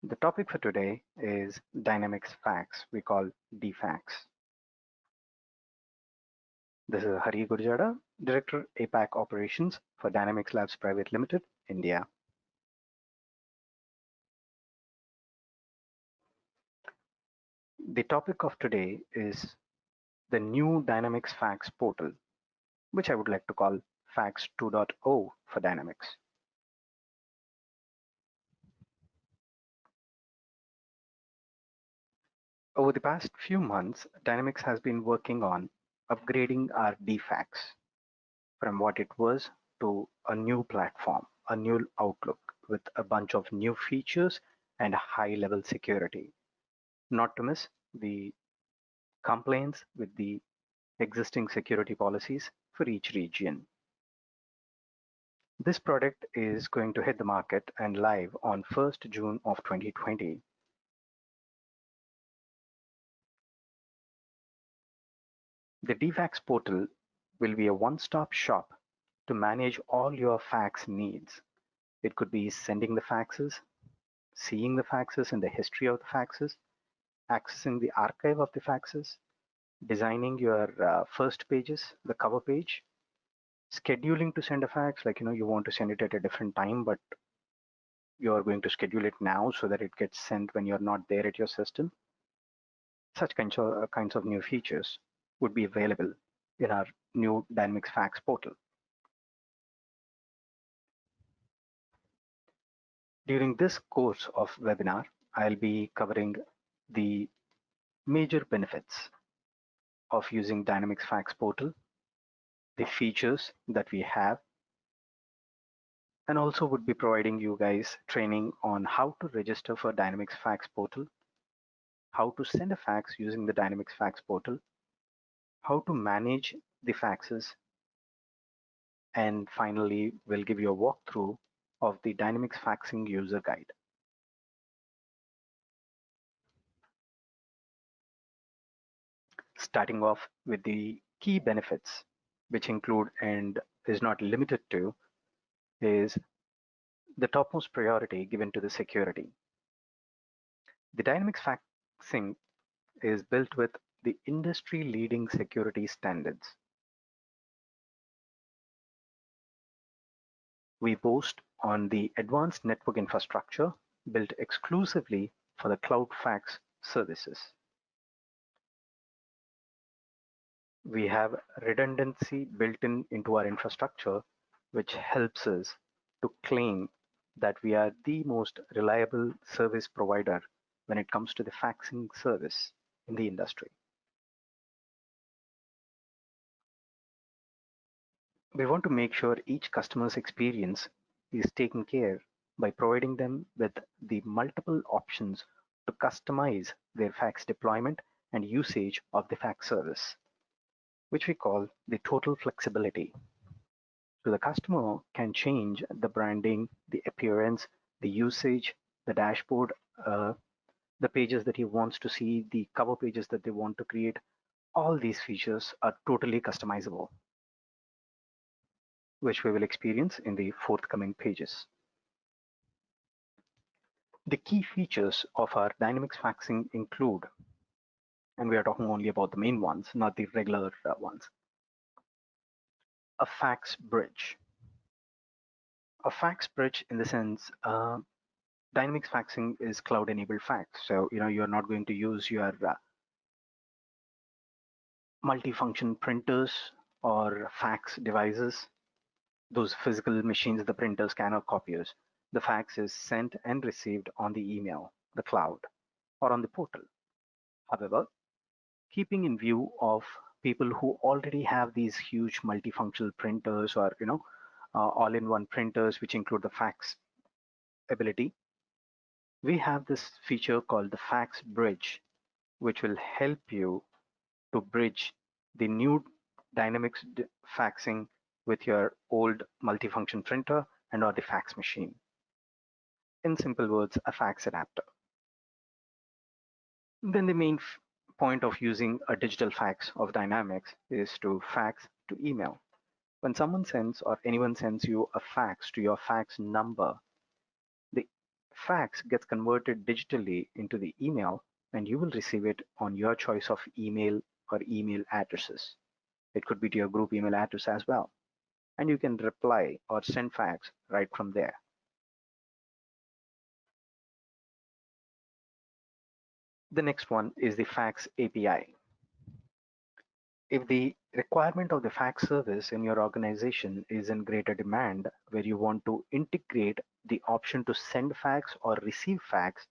The topic for today is Dynamix Fax, we call DFAX. This is Hari Gurjada, Director APAC Operations for Dynamix Labs Private Limited, India. The topic of today is the new Dynamix Fax Portal, which I would like to call Fax 2.0 for Dynamix. Over the past few months, Dynamix has been working on upgrading our DFAX from what it was to a new platform, a new outlook with a bunch of new features and high level security. Not to miss the compliance with the existing security policies for each region. This product is going to hit the market and live on 1st June of 2020. The DFAX portal will be a one-stop shop to manage all your fax needs. It could be sending the faxes, seeing the faxes and the history of the faxes, accessing the archive of the faxes, designing your first pages, the cover page, scheduling to send a fax, like you want to send it at a different time, but you're going to schedule it now so that it gets sent when you're not there at your system. Such kinds of new features would be available in our new Dynamix Fax portal. During this course of webinar, I'll be covering the major benefits of using Dynamix Fax portal, the features that we have, and also would be providing you guys training on how to register for Dynamix Fax portal, how to send a fax using the Dynamix Fax portal, how to manage the faxes, and finally we'll give you a walkthrough of the Dynamix Faxing user guide. Starting off with the key benefits, which include and is not limited to, is the topmost priority given to the security. The Dynamix Faxing is built with the industry-leading security standards. We boast on the advanced network infrastructure built exclusively for the cloud fax services. We have redundancy built into our infrastructure, which helps us to claim that we are the most reliable service provider when it comes to the faxing service in the industry. We want to make sure each customer's experience is taken care by providing them with the multiple options to customize their fax deployment and usage of the fax service, which we call the total flexibility. So the customer can change the branding, the appearance, the usage, the dashboard, the pages that he wants to see, the cover pages that they want to create. All these features are totally customizable, which we will experience in the forthcoming pages. The key features of our Dynamix faxing include, and we are talking only about the main ones, not the regular ones, a fax bridge. A fax bridge in the sense, Dynamix faxing is cloud-enabled fax. So, you're not going to use your multifunction printers or fax devices, those physical machines, the printers, scanner, copiers. The fax is sent and received on the email, the cloud, or on the portal. However, keeping in view of people who already have these huge multifunctional printers or all-in-one printers which include the fax ability, we have this feature called the fax bridge, which will help you to bridge the new Dynamix faxing with your old multifunction printer and or the fax machine. In simple words, a fax adapter. Then the main point of using a digital fax of Dynamix is to fax to email. When someone sends or anyone sends you a fax to your fax number, the Fax gets converted digitally into the email, and you will receive it on your choice of email or email addresses. It could be to your group email address as well, and you can reply or send fax right from there. The next one is the Fax API. If the requirement of the fax service in your organization is in greater demand, where you want to integrate the option to send fax or receive fax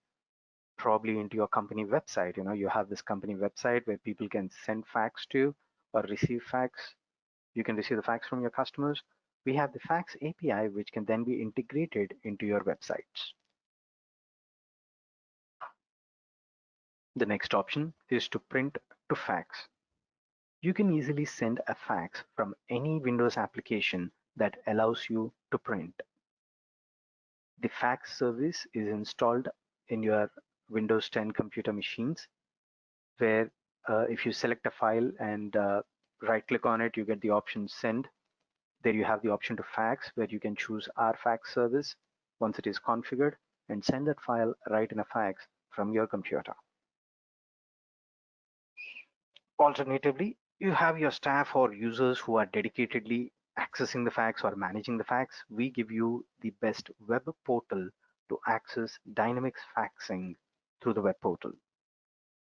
probably into your company website, you have this company website where people can send fax to or receive fax. You can receive the fax from your customers. We have the Fax API, which can then be integrated into your websites. The next option is to print to fax. You can easily send a fax from any Windows application that allows you to print. The fax service is installed in your Windows 10 computer machines, where if you select a file and right click on it, you get the option send. There you have the option to fax, where you can choose our fax service once it is configured and send that file right in a fax from your computer. Alternatively, you have your staff or users who are dedicatedly accessing the fax or managing the fax. We give you the best web portal to access Dynamix Faxing through the web portal,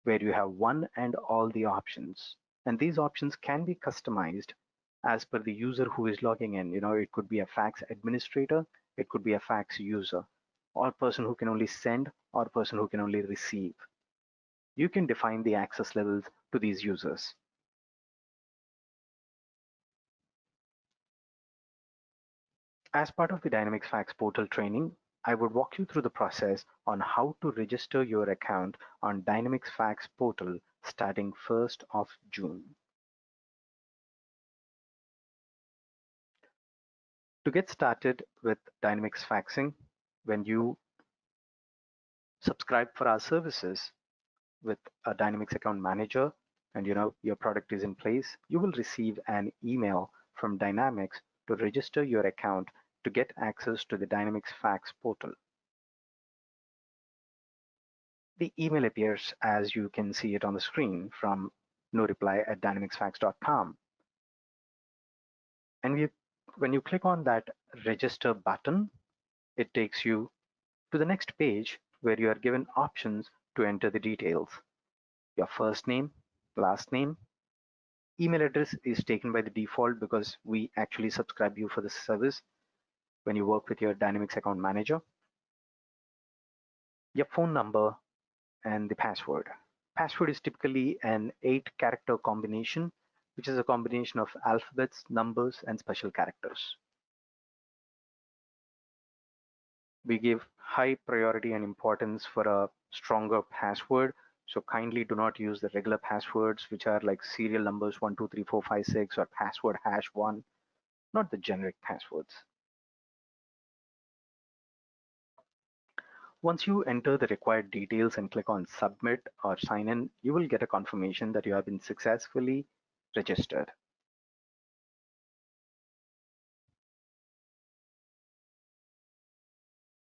where you have one and all the options. And these options can be customized as per the user who is logging in. It could be a fax administrator, it could be a fax user, or a person who can only send, or a person who can only receive. You can define the access levels to these users. As part of the Dynamix Fax Portal training, I would walk you through the process on how to register your account on Dynamix Fax Portal starting 1st of June. To get started with Dynamix Faxing, when you subscribe for our services with a Dynamix account manager and your product is in place, you will receive an email from Dynamix to register your account to get access to the Dynamix Fax Portal. The email appears as you can see it on the screen from noreply@dynamixfax.com. And when you click on that register button, it takes you to the next page where you are given options to enter the details. Your first name, last name, email address is taken by the default because we actually subscribe you for this service when you work with your Dynamix account manager. Your phone number and the password. Password is typically an 8-character combination, which is a combination of alphabets, numbers, and special characters. We give high priority and importance for a stronger password, so kindly do not use the regular passwords, which are like serial numbers 123456 or password #1, not the generic passwords. Once you enter the required details and click on submit or sign in, you will get a confirmation that you have been successfully registered.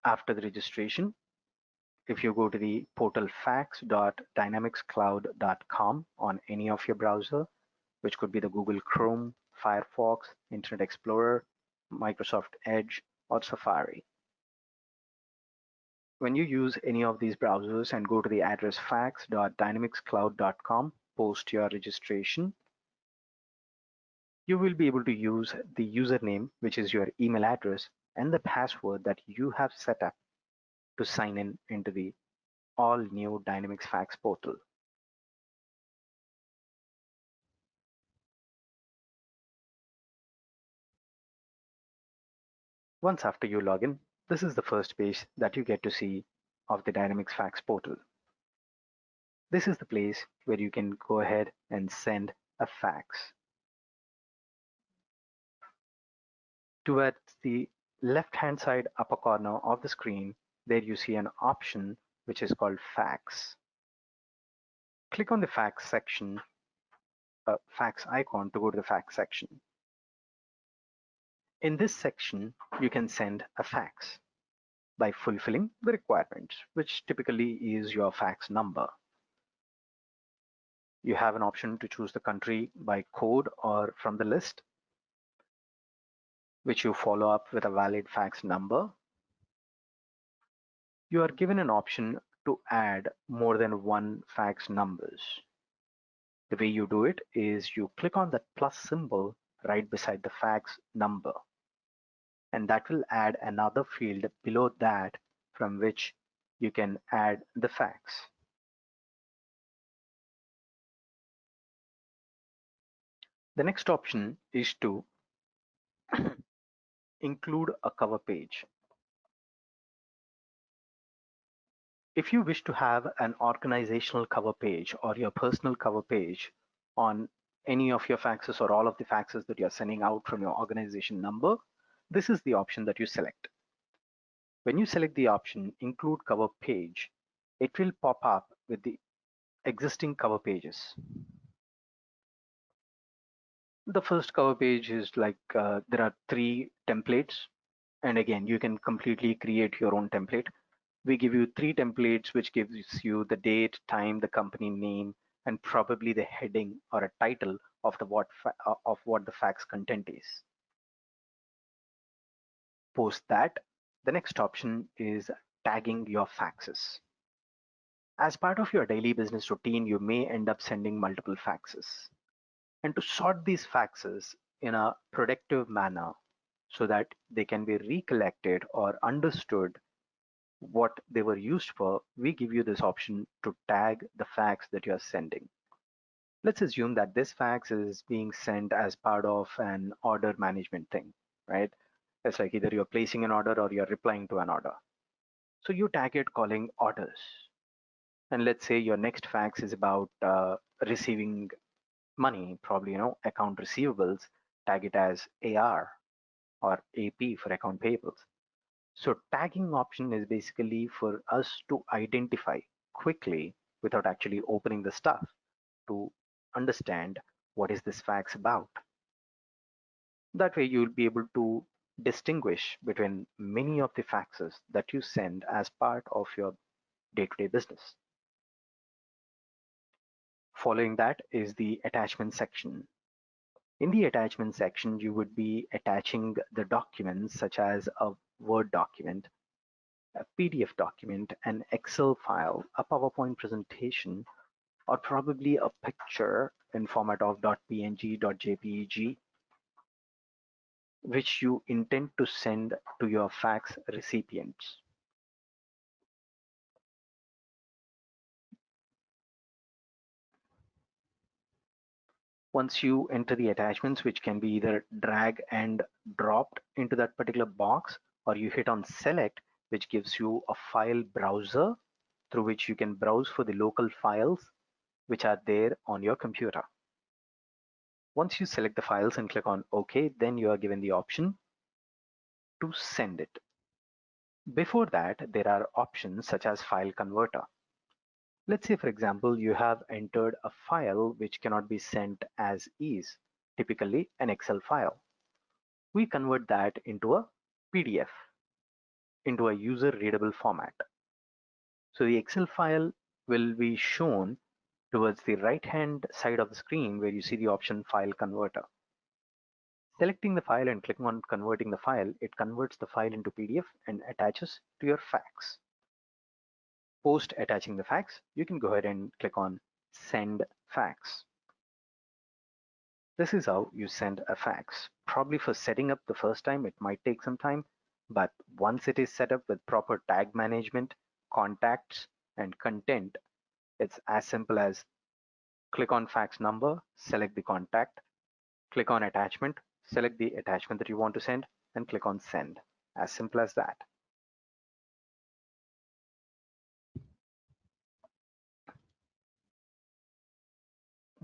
After the registration, if you go to the portal fax.dynamixcloud.com on any of your browser, which could be the Google Chrome, Firefox, Internet Explorer, Microsoft Edge, or Safari. When you use any of these browsers and go to the address fax.dynamixcloud.com, post your registration, you will be able to use the username, which is your email address, and the password that you have set up to sign in into the all new Dynamix Fax Portal. Once after you log in, this is the first page that you get to see of the Dynamix Fax Portal. This is the place where you can go ahead and send a fax. Towards the left-hand side upper corner of the screen, there you see an option which is called Fax. Click on the Fax section, fax icon to go to the Fax section. In this section, you can send a fax. by fulfilling the requirements, which typically is your fax number. You have an option to choose the country by code or from the list, which you follow up with a valid fax number. You are given an option to add more than one fax numbers. The way you do it is you click on that plus symbol right beside the fax number, and that will add another field below that from which you can add the fax. The next option is to include a cover page. If you wish to have an organizational cover page or your personal cover page on any of your faxes or all of the faxes that you're sending out from your organization number, this is the option that you select. When you select the option include cover page, it will pop up with the existing cover pages. The first cover page is like there are 3 templates, and again you can completely create your own template. We give you 3 templates, which gives you the date, time, the company name, and probably the heading or a title of what the fax content is. Post that, the next option is tagging your faxes. As part of your daily business routine, you may end up sending multiple faxes. And to sort these faxes in a productive manner so that they can be recollected or understood what they were used for, we give you this option to tag the fax that you are sending. Let's assume that this fax is being sent as part of an order management thing, right? It's like either you're placing an order or you're replying to an order. So you tag it calling orders. And let's say your next fax is about receiving money, probably, account receivables, tag it as AR or AP for account payables. So tagging option is basically for us to identify quickly without actually opening the stuff to understand what is this fax about. That way you'll be able to distinguish between many of the faxes that you send as part of your day-to-day business. Following that is the attachment section. In the attachment section, you would be attaching the documents such as a Word document, a PDF document, an Excel file, a PowerPoint presentation, or probably a picture in format of .png, .jpeg, which you intend to send to your fax recipients. Once you enter the attachments, which can be either drag and dropped into that particular box, or you hit on select, which gives you a file browser through which you can browse for the local files which are there on your computer. Once you select the files and click on OK, then you are given the option to send it. Before that, there are options such as file converter. Let's say, for example, you have entered a file which cannot be sent as is, typically an Excel file. We convert that into a PDF, into a user readable format. So the Excel file will be shown towards the right hand side of the screen where you see the option file converter. Selecting the file and clicking on converting the file, it converts the file into PDF and attaches to your fax. Post attaching the fax, you can go ahead and click on send fax. This is how you send a fax. Probably for setting up the first time, it might take some time, but once it is set up with proper tag management, contacts, and content, it's as simple as click on fax number, select the contact, click on attachment, select the attachment that you want to send, and click on send. As simple as that.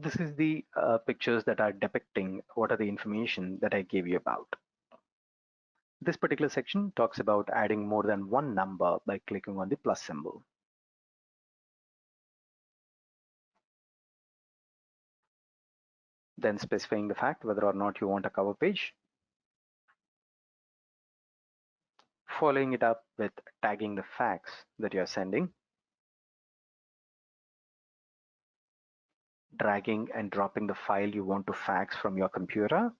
This is the pictures that are depicting what are the information that I gave you about. This particular section talks about adding more than one number by clicking on the plus symbol. Then specifying the fact whether or not you want a cover page. following it up with tagging the fax that you're sending, dragging and dropping the file you want to fax from your computer,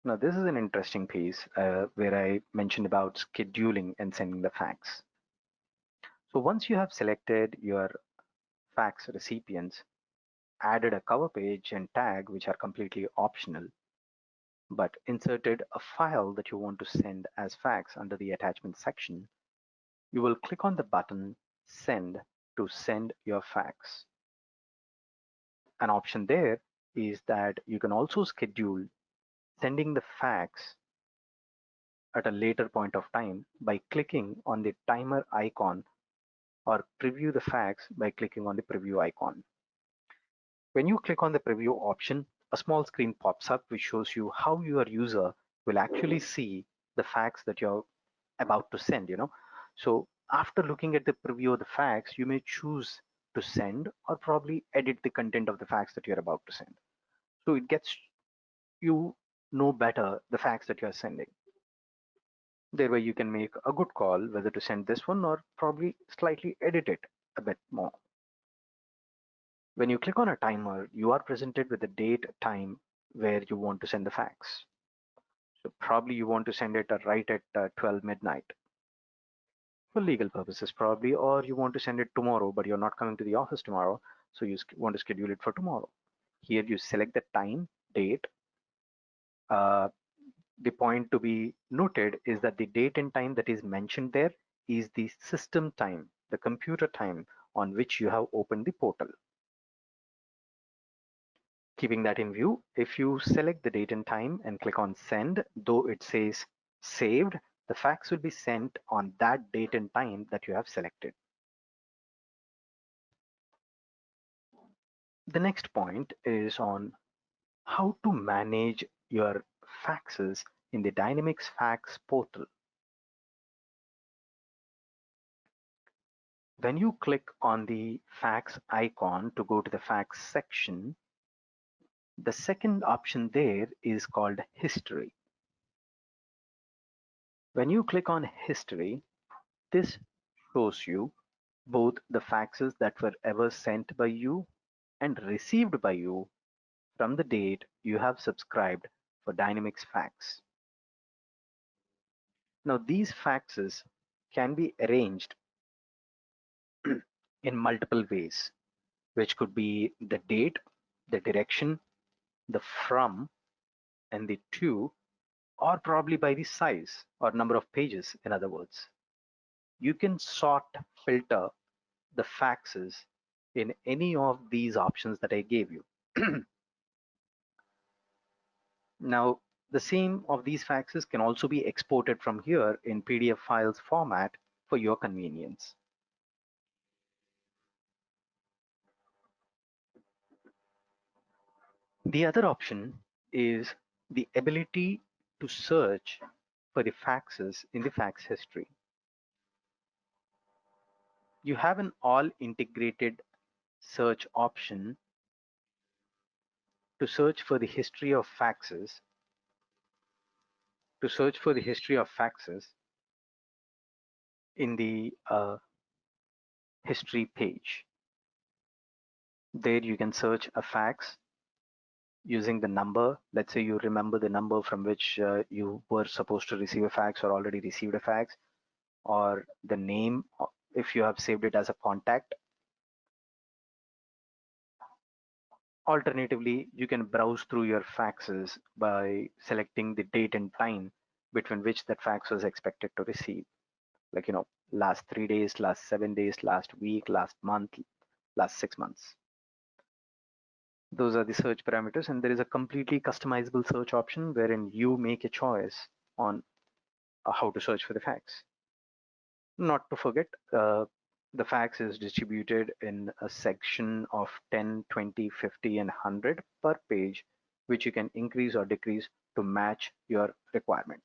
now this is an interesting piece where I mentioned about scheduling and sending the fax. So once you have selected your fax recipients, added a cover page and tag, which are completely optional, but inserted a file that you want to send as fax under the attachment section, you will click on the button Send to send your fax. An option there is that you can also schedule sending the fax at a later point of time by clicking on the timer icon, or preview the fax by clicking on the preview icon. When you click on the preview option, a small screen pops up which shows you how your user will actually see the fax that you're about to send. So after looking at the preview of the fax, you may choose to send or probably edit the content of the fax that you're about to send. So it gets you know better the fax that you're sending. Thereby you can make a good call whether to send this one or probably slightly edit it a bit more. When you click on a timer, you are presented with the date, time where you want to send the fax. So probably you want to send it right at 12 midnight for legal purposes probably, or you want to send it tomorrow, but you're not coming to the office tomorrow, so you want to schedule it for tomorrow. Here you select the time, date. The point to be noted is that the date and time that is mentioned there is the system time, the computer time on which you have opened the portal. Keeping that in view, if you select the date and time and click on send, though it says saved, the fax will be sent on that date and time that you have selected. The next point is on how to manage your faxes in the Dynamix Fax Portal. When you click on the fax icon to go to the fax section, the second option there is called history. When you click on history, this shows you both the faxes that were ever sent by you and received by you from the date you have subscribed for Dynamix Fax. Now these faxes can be arranged in multiple ways, which could be the date, the direction, the from, and the to, or probably by the size or number of pages, in other words. You can sort, filter the faxes in any of these options that I gave you. Now, the same of these faxes can also be exported from here in PDF files format for your convenience. The other option is the ability to search for the faxes in the fax history. You have an all integrated search option to search for the history of faxes, in the history page. There you can search a fax using the number. Let's say you remember the number from which you were supposed to receive a fax or already received a fax, or the name if you have saved it as a contact. Alternatively, you can browse through your faxes by selecting the date and time between which that fax was expected to receive. Like, last 3 days, last 7 days, last week, last month, last 6 months. Those are the search parameters, and there is a completely customizable search option wherein you make a choice on how to search for the fax. Not to forget, the fax is distributed in a section of 10, 20, 50, and 100 per page, which you can increase or decrease to match your requirement.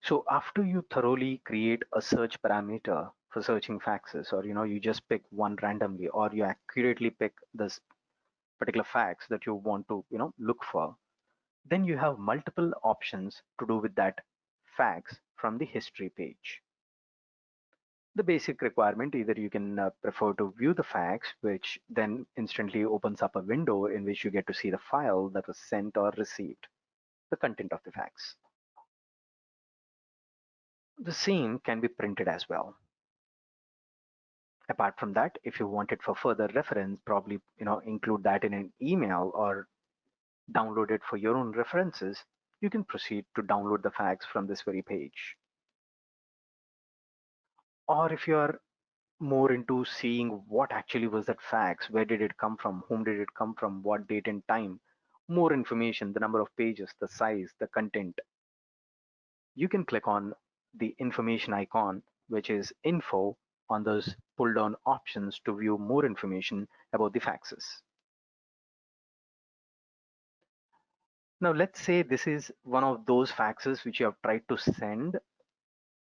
So after you thoroughly create a search parameter for searching faxes, or you just pick one randomly, or you accurately pick this particular fax that you want to look for, then you have multiple options to do with that fax from the history page. The basic requirement, either you can prefer to view the fax, which then instantly opens up a window in which you get to see the file that was sent or received, the content of the fax. The same can be printed as well. Apart from that, if you want it for further reference, probably include that in an email or download it for your own references, you can proceed to download the fax from this very page. Or if you are more into seeing what actually was that fax, where did it come from, whom did it come from, what date and time, more information, the number of pages, the size, the content, you can click on the information icon, which is info, on those pull down options to view more information about the faxes. Now let's say this is one of those faxes which you have tried to send.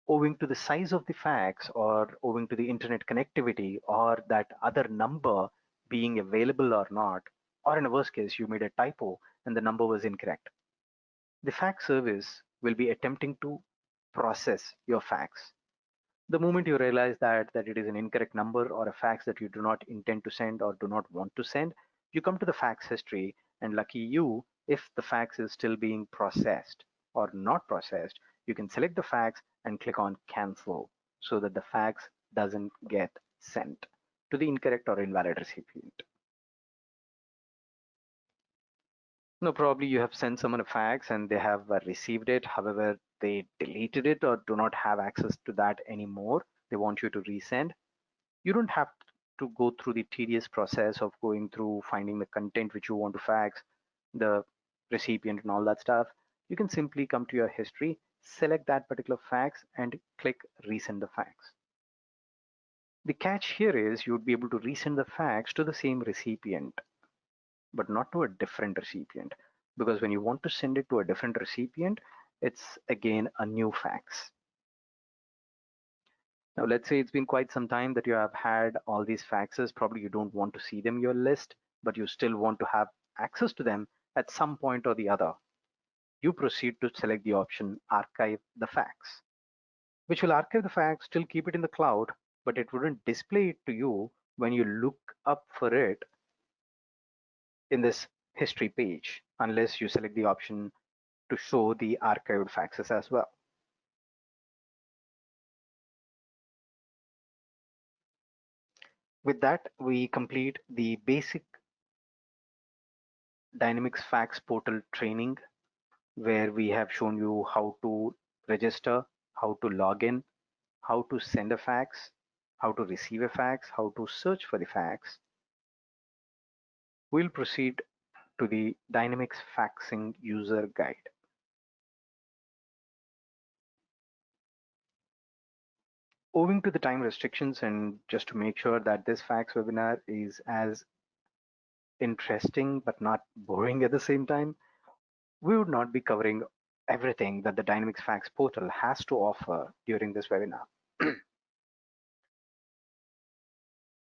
Owing to the size of the fax, or owing to the internet connectivity, or that other number being available or not, or in a worst case you made a typo and the number was incorrect, the fax service will be attempting to process your fax. The moment you realize that it is an incorrect number or a fax that you do not intend to send or do not want to send, you come to the fax history, and lucky you, if the fax is still being processed or not processed, you can select the fax and click on cancel so that the fax doesn't get sent to the incorrect or invalid recipient. No, probably you have sent someone a fax and they have received it. However, they deleted it or do not have access to that anymore. They want you to resend. You don't have to go through the tedious process of going through finding the content which you want to fax, the recipient and all that stuff. You can simply come to your history, select that particular fax and click resend the fax. The catch here is you'd be able to resend the fax to the same recipient, but not to a different recipient, because when you want to send it to a different recipient, it's again a new fax. Now, let's say it's been quite some time that you have had all these faxes. Probably you don't want to see them in your list, but you still want to have access to them at some point or the other. You proceed to select the option Archive the Fax, which will archive the fax, still keep it in the cloud, but it wouldn't display it to you when you look up for it in this history page, unless you select the option to show the archived faxes as well. With that, we complete the basic Dynamix Fax Portal training, where we have shown you how to register, how to log in, how to send a fax, how to receive a fax, how to search for the fax. We'll proceed to the Dynamix Faxing user guide. Owing to the time restrictions, and just to make sure that this fax webinar is as interesting but not boring at the same time, we would not be covering everything that the Dynamix Fax Portal has to offer during this webinar.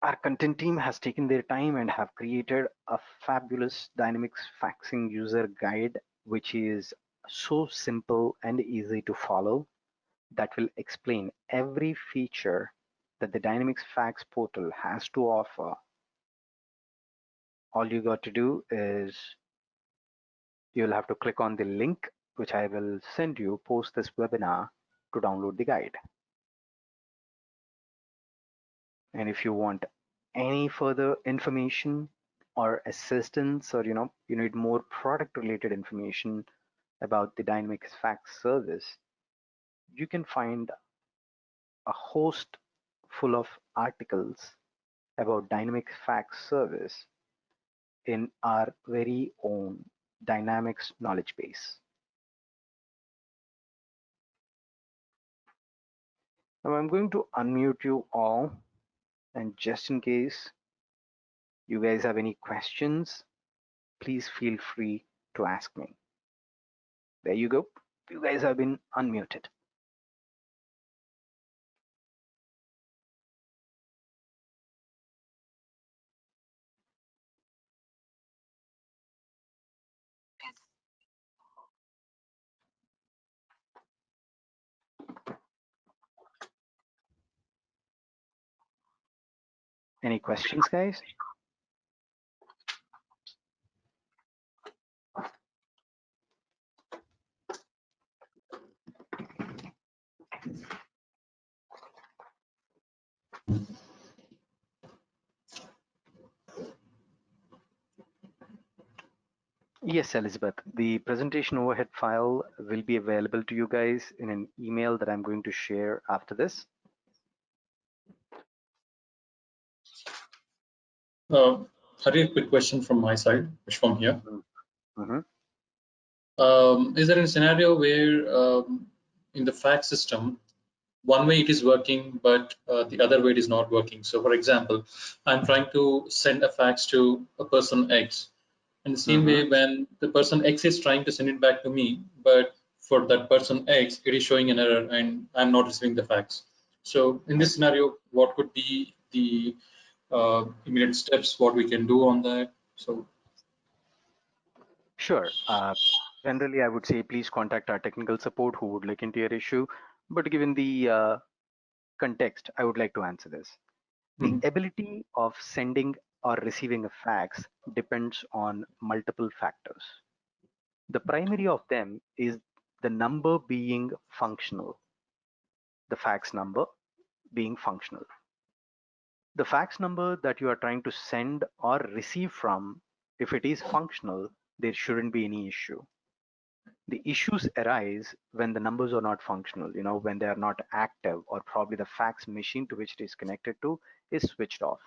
Our content team has taken their time and have created a fabulous Dynamix Faxing user guide, which is so simple and easy to follow, that will explain every feature that the Dynamix Fax Portal has to offer. All you got to do is you'll have to click on the link, which I will send you post this webinar, to download the guide. And if you want any further information or assistance, or you need more product related information about the Dynamix Fax service, you can find a host full of articles about Dynamix Fax service in our very own Dynamics knowledge base. Now I'm going to unmute you all, and just in case you guys have any questions, please feel free to ask me. There you go. You guys have been unmuted. Any questions, guys? Yes, Elizabeth. The presentation overhead file will be available to you guys in an email that I'm going to share after this. Hari, a quick question from my side, Vishwam here. Mm-hmm. Is there a scenario where in the fax system, one way it is working, but the other way it is not working? So for example, I'm trying to send a fax to a person X. In the same way, when the person X is trying to send it back to me, but for that person X, it is showing an error and I'm not receiving the fax. So in this scenario, what could be the immediate steps, what we can do on that? So Sure. Generally, I would say please contact our technical support who would look into your issue. But given the context, I would like to answer this. The ability of sending or receiving a fax depends on multiple factors. The primary of them is the number being functional, the fax number being functional. The fax number that you are trying to send or receive from, if it is functional, there shouldn't be any issue. The issues arise when the numbers are not functional, when they are not active, or probably the fax machine to which it is connected to is switched off,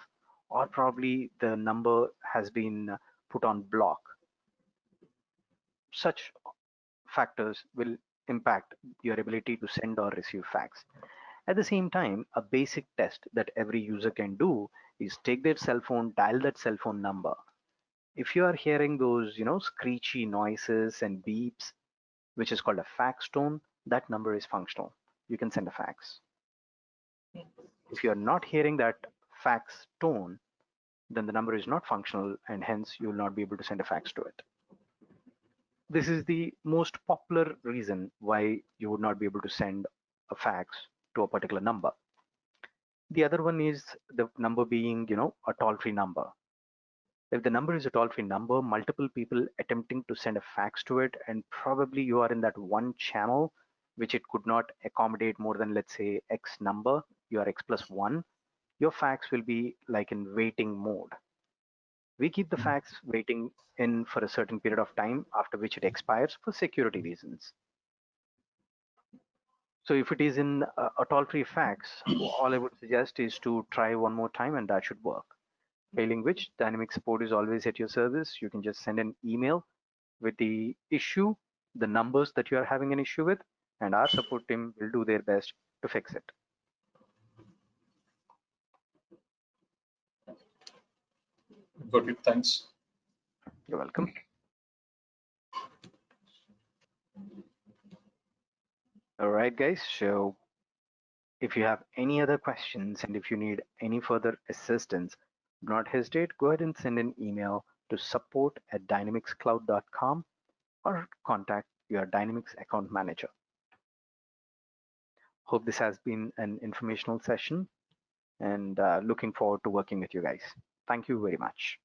or probably the number has been put on block. Such factors will impact your ability to send or receive fax. At the same time, a basic test that every user can do is take their cell phone, dial that cell phone number. If you are hearing those, screechy noises and beeps, which is called a fax tone, that number is functional. You can send a fax. If you're not hearing that fax tone, then the number is not functional and hence you will not be able to send a fax to it. This is the most popular reason why you would not be able to send a fax to a particular number. The other one is the number being, a toll-free number. If the number is a toll-free number, multiple people attempting to send a fax to it, and probably you are in that one channel which it could not accommodate more than, let's say, X number, you are X plus one, your fax will be like in waiting mode. We keep the fax waiting in for a certain period of time, after which it expires for security reasons. So if it is in a toll-free fax, all I would suggest is to try one more time and that should work. Failing which, Dynamix support is always at your service. You can just send an email with the issue, the numbers that you are having an issue with, and our support team will do their best to fix it. got it. Thanks. You're welcome. All right, guys. So if you have any other questions and if you need any further assistance, do not hesitate. Go ahead and send an email to support@dynamixcloud.com or contact your Dynamix account manager. Hope this has been an informational session and looking forward to working with you guys. Thank you very much.